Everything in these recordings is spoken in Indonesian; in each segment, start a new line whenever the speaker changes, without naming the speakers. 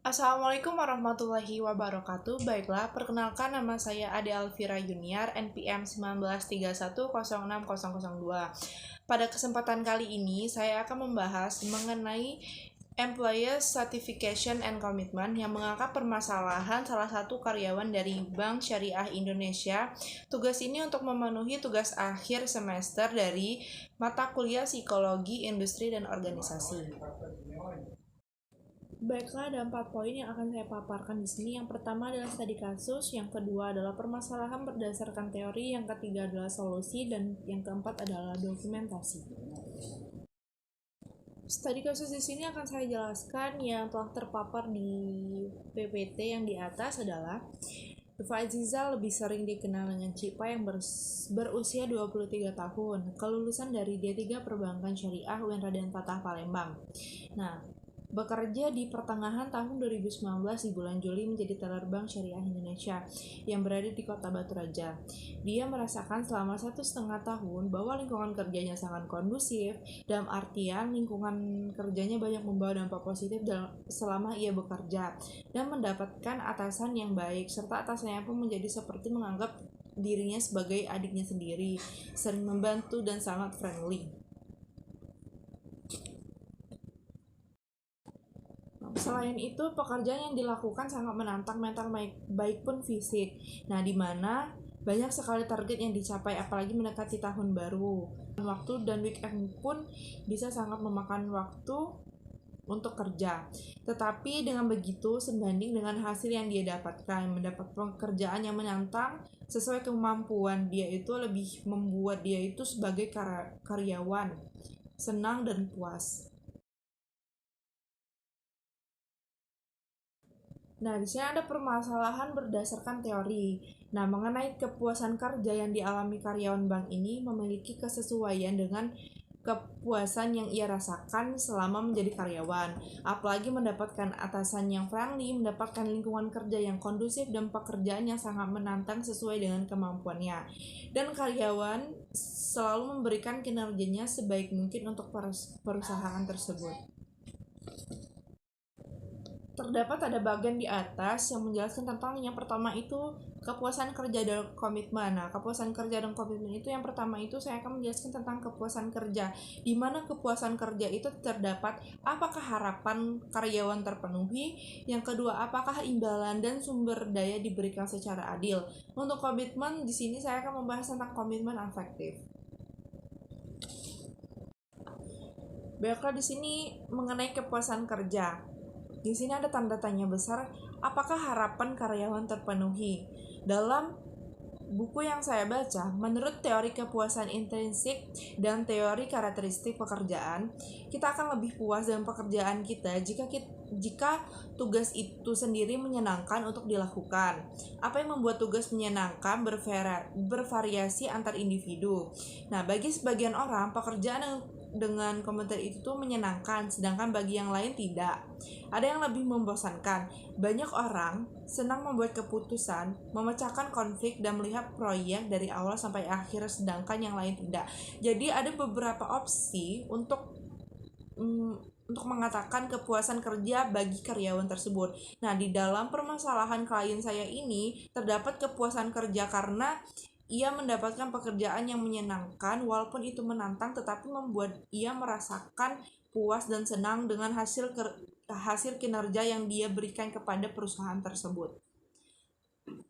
Assalamualaikum warahmatullahi wabarakatuh. Baiklah, perkenalkan nama saya Ade Alvira Junior, NPM 1931060002. Pada kesempatan kali ini, saya akan membahas mengenai Employer Certification and Commitment yang mengangkat permasalahan salah satu karyawan dari Bank Syariah Indonesia. Tugas ini untuk memenuhi tugas akhir semester dari mata kuliah Psikologi, Industri, dan Organisasi. Baiklah, ada 4 poin yang akan saya paparkan di sini. Yang pertama adalah studi kasus, yang kedua adalah permasalahan berdasarkan teori, yang ketiga adalah solusi, dan yang keempat adalah dokumentasi. Studi kasus di sini akan saya jelaskan yang telah terpapar di PPT yang di atas adalah Deva Aziza lebih sering dikenal dengan Cipa yang berusia 23 tahun, kelulusan dari D3 Perbankan Syariah UIN Raden Fatah Palembang. Nah, bekerja di pertengahan tahun 2019 di bulan Juli menjadi teller Bank Syariah Indonesia yang berada di Kota Batu Raja. Dia merasakan selama 1,5 tahun bahwa lingkungan kerjanya sangat kondusif, dalam artian lingkungan kerjanya banyak membawa dampak positif selama ia bekerja dan mendapatkan atasan yang baik, serta atasannya pun menjadi seperti menganggap dirinya sebagai adiknya sendiri, sering membantu dan sangat friendly. Selain itu, pekerjaan yang dilakukan sangat menantang mental baik pun fisik. Nah, di mana banyak sekali target yang dicapai apalagi mendekati tahun baru. Waktu dan weekend pun bisa sangat memakan waktu untuk kerja. Tetapi dengan begitu, sebanding dengan hasil yang dia dapatkan, mendapat pekerjaan yang menantang sesuai kemampuan dia itu lebih membuat dia itu sebagai karyawan senang dan puas. Nah, di sini ada permasalahan berdasarkan teori. Nah, mengenai kepuasan kerja yang dialami karyawan bank ini memiliki kesesuaian dengan kepuasan yang ia rasakan selama menjadi karyawan. Apalagi mendapatkan atasan yang friendly, mendapatkan lingkungan kerja yang kondusif, dan pekerjaan yang sangat menantang sesuai dengan kemampuannya. Dan karyawan selalu memberikan kinerjanya sebaik mungkin untuk perusahaan tersebut. Terdapat ada bagian di atas yang menjelaskan tentang yang pertama itu kepuasan kerja dan komitmen. Nah, kepuasan kerja dan komitmen itu yang pertama itu saya akan menjelaskan tentang kepuasan kerja. Di mana kepuasan kerja itu terdapat apakah harapan karyawan terpenuhi, yang kedua apakah imbalan dan sumber daya diberikan secara adil. Untuk komitmen di sini saya akan membahas tentang komitmen afektif. Baiklah, di sini mengenai kepuasan kerja. Di sini ada tanda tanya besar, apakah harapan karyawan terpenuhi? Dalam buku yang saya baca, menurut teori kepuasan intrinsik dan teori karakteristik pekerjaan, kita akan lebih puas dengan pekerjaan kita jika tugas itu sendiri menyenangkan untuk dilakukan. Apa yang membuat tugas menyenangkan bervariasi antar individu. Nah, bagi sebagian orang, pekerjaan dengan komentar itu tuh menyenangkan, sedangkan bagi yang lain tidak. Ada yang lebih membosankan. Banyak orang senang membuat keputusan, memecahkan konflik, dan melihat proyek dari awal sampai akhir, sedangkan yang lain tidak. Jadi ada beberapa opsi untuk mengatakan kepuasan kerja bagi karyawan tersebut. Nah, di dalam permasalahan klien saya ini terdapat kepuasan kerja karena ia mendapatkan pekerjaan yang menyenangkan walaupun itu menantang, tetapi membuat ia merasakan puas dan senang dengan hasil kinerja yang dia berikan kepada perusahaan tersebut.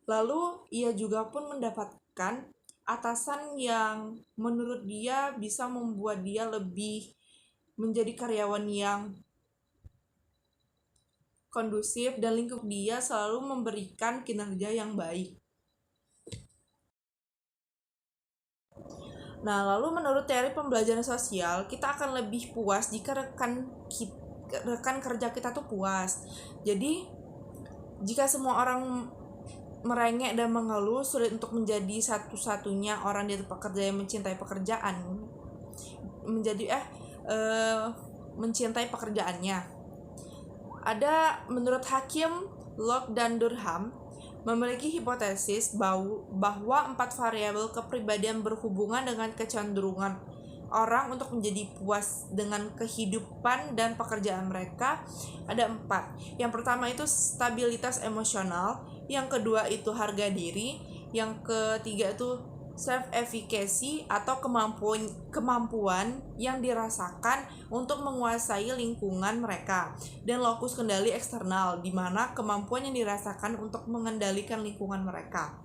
Lalu ia juga pun mendapatkan atasan yang menurut dia bisa membuat dia lebih menjadi karyawan yang kondusif dan lingkup dia selalu memberikan kinerja yang baik. Nah, lalu menurut teori pembelajaran sosial, kita akan lebih puas jika rekan kerja kita tuh puas. Jadi, jika semua orang merengek dan mengeluh, sulit untuk menjadi satu-satunya orang di tempat kerja yang mencintai pekerjaan. Mencintai pekerjaannya. Ada menurut Hakim, Locke, dan Durham memiliki hipotesis bahwa 4 variabel kepribadian berhubungan dengan kecenderungan orang untuk menjadi puas dengan kehidupan dan pekerjaan mereka ada 4. Yang pertama itu stabilitas emosional, yang kedua itu harga diri, yang ketiga itu self efficacy atau kemampuan yang dirasakan untuk menguasai lingkungan mereka, dan lokus kendali eksternal, di mana kemampuan yang dirasakan untuk mengendalikan lingkungan mereka.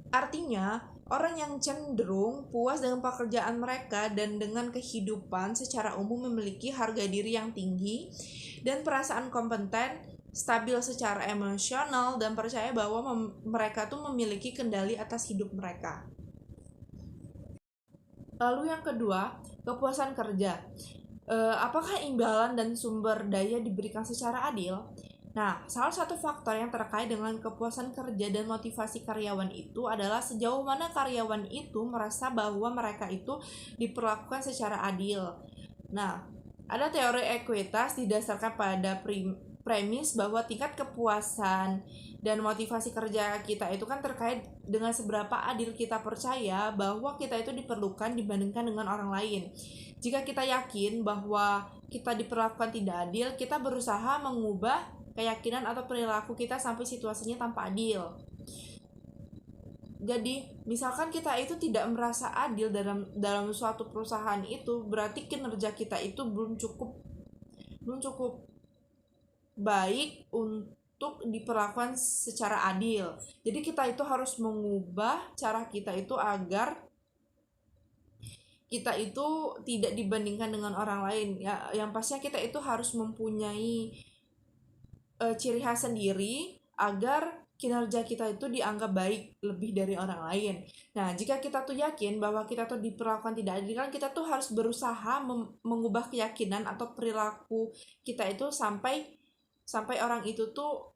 Artinya, orang yang cenderung puas dengan pekerjaan mereka dan dengan kehidupan secara umum memiliki harga diri yang tinggi dan perasaan kompeten, stabil secara emosional, dan percaya bahwa mereka tuh memiliki kendali atas hidup mereka. Lalu yang kedua, kepuasan kerja. Apakah imbalan dan sumber daya diberikan secara adil? Nah, salah satu faktor yang terkait dengan kepuasan kerja dan motivasi karyawan itu adalah sejauh mana karyawan itu merasa bahwa mereka itu diperlakukan secara adil. Nah, ada teori ekuitas didasarkan pada premis bahwa tingkat kepuasan dan motivasi kerja kita itu kan terkait dengan seberapa adil kita percaya bahwa kita itu diperlukan dibandingkan dengan orang lain. Jika kita yakin bahwa kita diperlakukan tidak adil, kita berusaha mengubah keyakinan atau perilaku kita sampai situasinya tanpa adil. Jadi, misalkan kita itu tidak merasa adil dalam suatu perusahaan itu, berarti kinerja kita itu belum cukup baik untuk diperlakukan secara adil. Jadi kita itu harus mengubah cara kita itu agar kita itu tidak dibandingkan dengan orang lain. Ya, yang pastinya kita itu harus mempunyai ciri khas sendiri agar kinerja kita itu dianggap baik lebih dari orang lain. Nah, jika kita tuh yakin bahwa kita tuh diperlakukan tidak adil, kan kita tuh harus berusaha mengubah keyakinan atau perilaku kita itu sampai orang itu tuh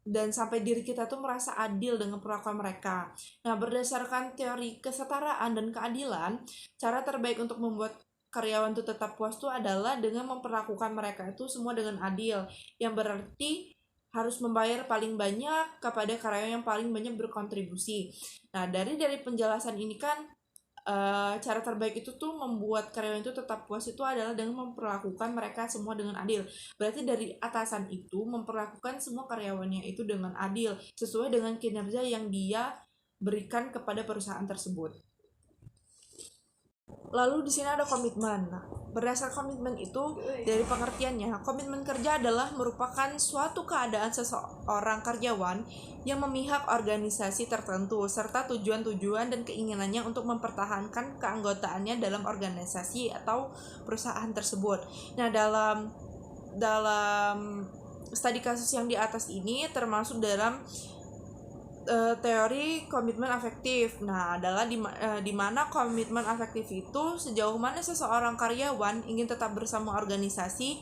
dan sampai diri kita tuh merasa adil dengan perlakuan mereka. Nah, berdasarkan teori kesetaraan dan keadilan, cara terbaik untuk membuat karyawan itu tetap puas itu adalah dengan memperlakukan mereka itu semua dengan adil, yang berarti harus membayar paling banyak kepada karyawan yang paling banyak berkontribusi. Nah, dari penjelasan ini kan cara terbaik itu tuh membuat karyawan itu tetap puas itu adalah dengan memperlakukan mereka semua dengan adil. Berarti dari atasan itu memperlakukan semua karyawannya itu dengan adil sesuai dengan kinerja yang dia berikan kepada perusahaan tersebut. Lalu di sini ada komitmen. Nah, berdasarkan komitmen itu dari pengertiannya, komitmen kerja adalah merupakan suatu keadaan seseorang karyawan yang memihak organisasi tertentu serta tujuan-tujuan dan keinginannya untuk mempertahankan keanggotaannya dalam organisasi atau perusahaan tersebut. Nah, dalam studi kasus yang di atas ini termasuk dalam teori komitmen afektif. Nah, adalah di mana komitmen afektif itu sejauh mana seseorang karyawan ingin tetap bersama organisasi,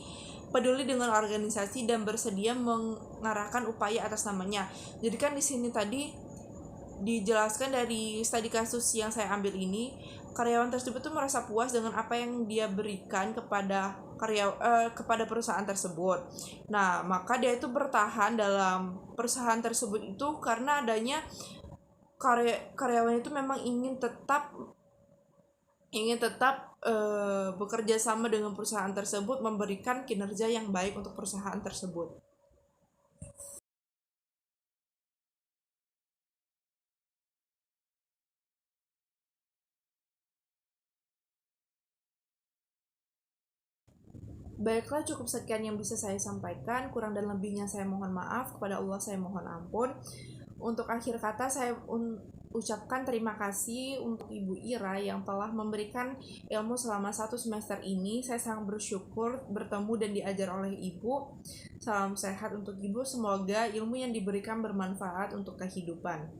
peduli dengan organisasi, dan bersedia mengarahkan upaya atas namanya. Jadi kan di sini tadi dijelaskan dari studi kasus yang saya ambil ini, karyawan tersebut tuh merasa puas dengan apa yang dia berikan kepada perusahaan tersebut. Nah, maka dia itu bertahan dalam perusahaan tersebut itu karena adanya karyawan itu memang ingin tetap bekerja sama dengan perusahaan tersebut, memberikan kinerja yang baik untuk perusahaan tersebut. Baiklah, cukup sekian yang bisa saya sampaikan. Kurang dan lebihnya saya mohon maaf. Kepada Allah saya mohon ampun. Untuk akhir kata saya ucapkan terima kasih untuk Ibu Ira yang telah memberikan ilmu selama 1 semester ini. Saya sangat bersyukur bertemu dan diajar oleh Ibu. Salam sehat untuk Ibu. Semoga ilmu yang diberikan bermanfaat untuk kehidupan.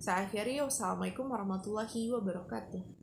Saya akhiri. Wassalamualaikum warahmatullahi wabarakatuh.